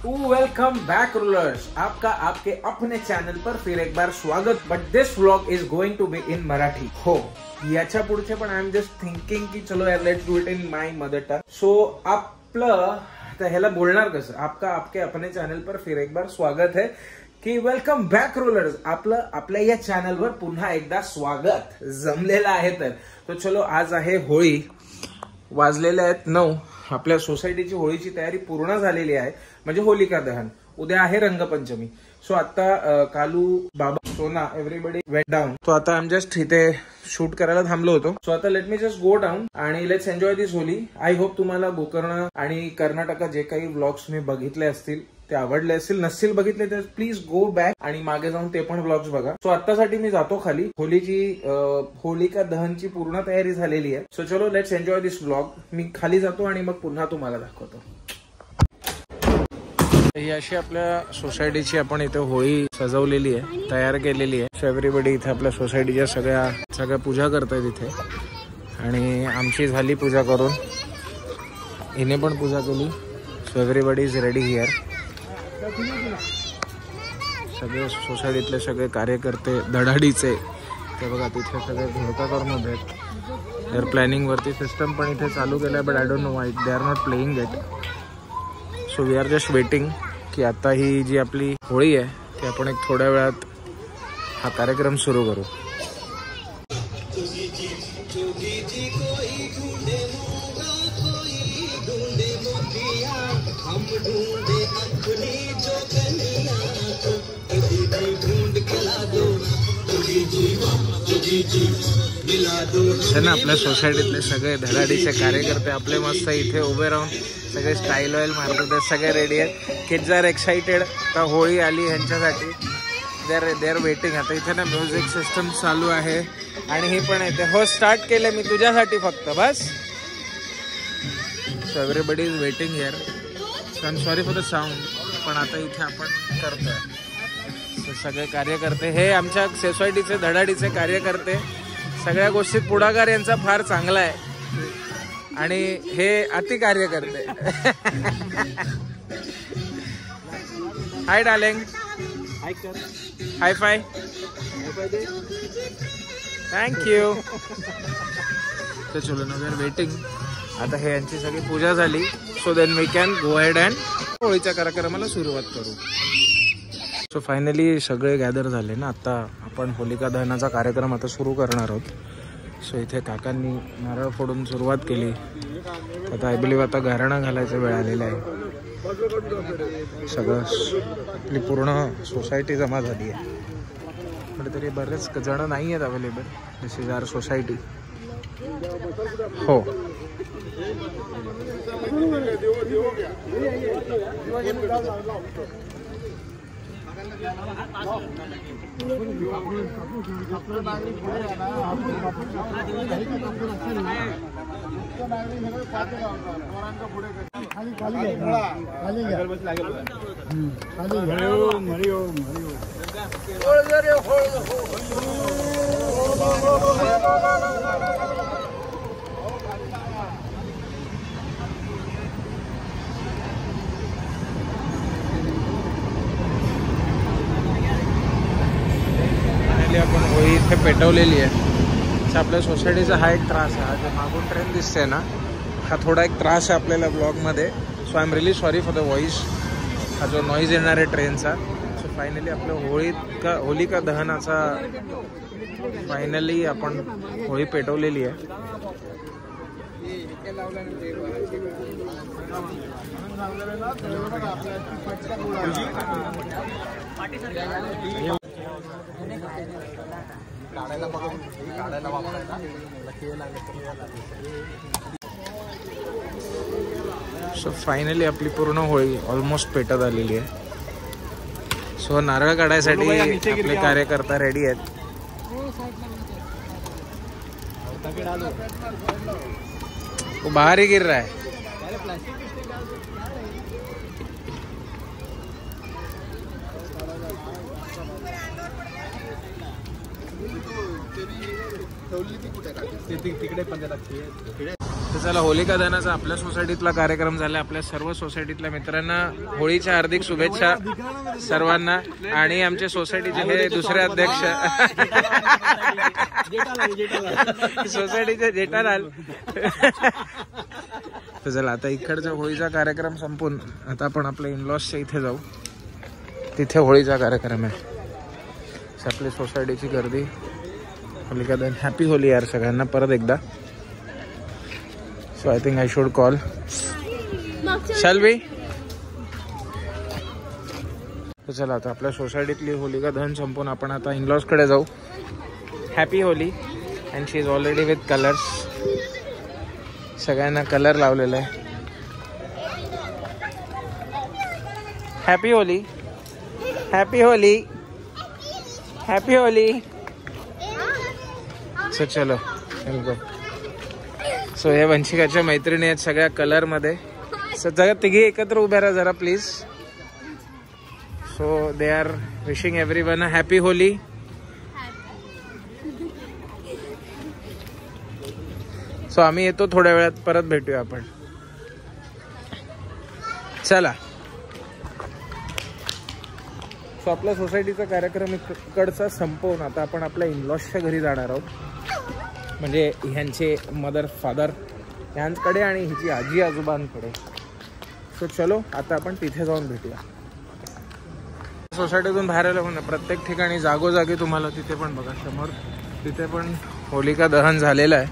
Welcome back rulers, आपका आपके अपने चॅनल पर फिर एक बार स्वागत. But this vlog is going to be in Marathi. हो, याच्या पुढचे पण आय एम जस्ट थिंकिंग की चलो यार let's do it in my mother tongue. So आपलं तर ह्याला बोलणार कसं, आपका आपके अपने चॅनल पर फिर एक बार स्वागत है की वेलकम बॅक रूलर्स. आपलं आपल्या या चॅनलवर पुन्हा एकदा स्वागत जमलेलं आहे. तर चलो आज आहे होळी. वाजलेले आहेत 9. आपल्या सोसायटीची होळीची तयारी पूर्ण झालेली आहे, म्हणजे होलिका दहन. उद्या आहे रंगपंचमी. सो आता कालू बाबा सोना एव्हरीबडी वेट डाऊन. तो आता आय एम जस्ट इथे शूट करायला थांबलो होतो. सो आता let me just go down आणि let's enjoy this Holi. I hope तुम्हाला गोकर्ण आणि कर्नाटका जे काही व्लॉग्स मी बघितले असतील ते आवडले असतील. नसतील बघितले तर प्लीज गो बॅक आणि मागे जाऊन ते पण व्लॉग्स बघा. सो आतासाठी मी जातो खाली. होलीची होलिका दहनची पूर्ण तयारी झालेली आहे. सो चलो लेट्स एन्जॉय दिस व्लॉग. मी खाली जातो आणि मग पुन्हा तुम्हाला दाखवतो. ही अशी आपल्या सोसायटीची आपण इथे होळी सजवलेली आहे, तयार केलेली आहे. सो एव्हरीबडी इथे आपल्या सोसायटीच्या सगळ्या पूजा करतायत इथे. आणि आमची झाली पूजा करून, हिने पण पूजा केली. So everybody is ready here. सगळे सोसायटीतले सगळे कार्यकर्ते धडाडीचे ते बघा तिथे सगळे घोळका करून उभे आहेत. दे आर प्लॅनिंग वरती. सिस्टम पण इथे चालू केलं आहे, but I don't know why they are not playing it. So we are just waiting की आता ही जी आपली होळी आहे ती आपण एक थोड्या वेळात हा कार्यक्रम सुरू करू. ना आपल्या सोसायटीतले सगळे धडाडीचे कार्यकर्ते आपले मस्त इथे उभे राहून सगळे स्टाईल ऑइल मारतात. सगळे रेडी आहेत. Kids are excited. आता होळी आली ह्यांच्यासाठी. They are waiting. आता इथे ना म्युझिक सिस्टम चालू आहे आणि हे पण येते. हो, स्टार्ट केलं मी तुझ्यासाठी फक्त बस. So everybody is waiting here. So I am sorry for the sound. पण आता इथे आपण करतोय. सगळे कार्यकर्ते हे आमच्या सोसायटीचे धडाडीचे कार्यकर्ते. सगळ्या गोष्टीत पुढाकार यांचा फार चांगला आहे आणि हे अति कार्यकर्ते. Hi darling. High five. Thank you. तर चलो ना, वी आर वेटिंग. आता हे यांची सगळी पूजा झाली. So then we can go ahead and होळीच्या कार्यक्रमाला सुरुवात करू. सो फायनली सगळे गॅदर झाले ना. आता आपण होलिका दहनाचा कार्यक्रम आता सुरू करणार आहोत. सो इथे काकांनी नारळ फोडून सुरुवात केली. आता आय बिलीव्ह आता घराणं घालायचा वेळ आलेला आहे. सगळं आपली पूर्ण सोसायटी जमा झाली आहे. पण तरी बरेच जण नाही आहेत available. This is our society. हो, आपण होळी इथे पेटवलेली आहे. आपल्या सोसायटीचा हा एक त्रास आहे. हा जो मागून ट्रेन दिसते ना, हा थोडा एक त्रास आहे आपल्याला ब्लॉगमध्ये. So I am really sorry for the voice. हा जो नॉईज येणार आहे ट्रेनचा. सो फायनली आपल्या होलिका दहनाचा फायनली आपण होळी पेटवलेली आहे. सो फायनली आपली पूर्ण होळी ऑलमोस्ट पेटत आलेली आहे. सो नारळ काढायसाठी आपले कार्यकर्ता रेडी आहेत. वो बाहर ही गिर रहा है. तर चला, होलिका दहनाचा आपल्या सोसायटीतला कार्यक्रम झाला. आपल्या सर्व सोसायटीतल्या मित्रांना होळीच्या हार्दिक शुभेच्छा सर्वांना. आणि आमचे सोसायटीचे हे दुसरे अध्यक्ष सोसायटीचे जेठालाल. तर चला, आता इकडचा होळीचा कार्यक्रम संपून आता आपण आपल्या इनलॉसच्या इथे जाऊ. तिथे होळीचा कार्यक्रम आहे. आपली सोसायटीची गर्दी. होलिका दहन. हॅपी होली यार सगळ्यांना परत एकदा. So I think I should call. Shall we. चला, आता आपल्या सोसायटीतली होलिका दहन संपून आपण आता इनलॉसकडे जाऊ. Happy Holy. And she is already with colours. सगळ्यांना कलर लावलेला आहे. Happy Holy. Happy Holy. Happy Holy. So चलो. सो हे वंशिकाच्या मैत्रिणी आहेत सगळ्या कलर मध्ये. सो सगळ्या तिघी एकत्र उभ्या राहा जरा please. So they are wishing everyone a happy Holy. So आम्ही येतो थोड्या वेळात, परत भेटूया आपण. चला. सो आपल्या सोसायटीचा कार्यक्रम इकडचा संपवून आता आपण आपल्या इनलॉसच्या घरी जाणार आहोत. म्हणजे ह्यांचे मदर फादर ह्यांकडे आणि हिची आजी आजोबांकडे. सो चलो, आता आपण तिथे जाऊन भेटूया. सोसायटीतून बाहेर आलं म्हणून प्रत्येक ठिकाणी जागोजागी तुम्हाला तिथे पण बघा समोर तिथे पण होलिका दहन झालेलं आहे.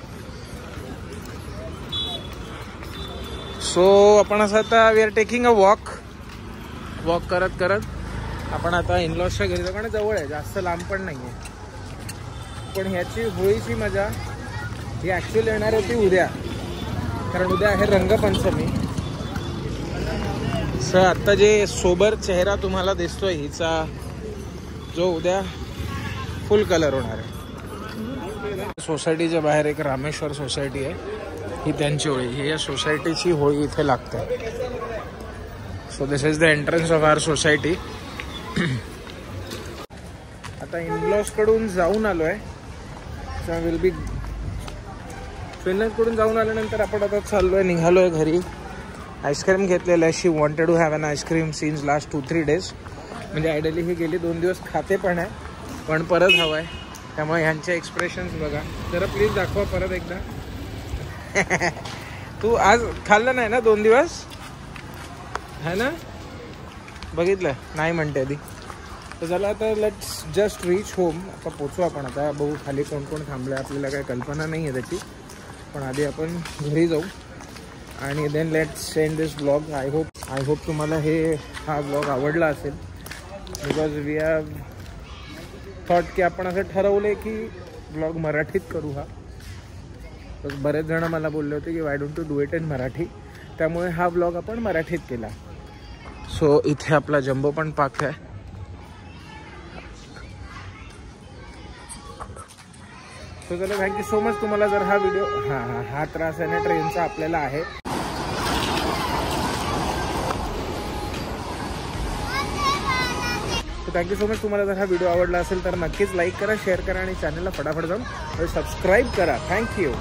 सो आपण असं आता we are taking a walk करत करत आपण आता इनलॉसच्या घरी जाऊ. जवळ आहे, जास्त लांब पण नाही आहे. पण ह्याची होळीची मजा ही ॲक्च्युअली येणार होती उद्या, कारण उद्या आहे रंगपंचमी. सर आत्ता जे सोबर चेहरा तुम्हाला दिसतोय हिचा, जो उद्या फुल कलर होणार आहे. सोसायटीच्या बाहेर एक रामेश्वर सोसायटी आहे, ही त्यांची होळी. ही या सोसायटीची होळी इथे लागते. So this is the entrance of our society. आता इनलॉस कडून जाऊन आलोय. विल बी कडून जाऊन आल्यानंतर आपण आता चाललोय, निघालोय घरी. आईस्क्रीम घेतलेलं आहे. She wanted to have an ice cream since last 2-3 days. म्हणजे आयडियली ही गेली 2 दिवस खाते पण आहे, पण परत हवं आहे. त्यामुळे ह्यांचे एक्सप्रेशन्स बघा जरा प्लीज, दाखवा परत एकदा. तू आज खाल्लं नाही ना 2 दिवस, है ना? बघितलं नाही म्हणते आधी. तर चला आता लेट्स जस्ट रीच होम. आता पोचू आपण. आता बघू खाली कोण कोण थांबलं, आपल्याला काही कल्पना नाही आहे त्याची. पण आधी आपण घरी जाऊ आणि then let's send this blog. I hope तुम्हाला हा ब्लॉग आवडला असेल. बिकॉज वी हॅव थॉट की आपण असं ठरवलं आहे की ब्लॉग मराठीत करू हा. तर बरेच जण मला बोलले होते की why don't to do it in Marathi. त्यामुळे हा ब्लॉग आपण मराठीत केला. सो इथे आपला जम्बो पण पार्क आहे. सो चला, थँक्यू सो मच. तुम्हाला जर हा व्हिडिओ हा त्रास आहे ना ट्रेनचा आपल्याला आहे. Thank you so much. तुम्हाला जर हा व्हिडिओ आवडला असेल तर नक्कीच लाईक करा, शेअर करा आणि चॅनलला फटाफट जाऊन सबस्क्राईब करा. थँक्यू.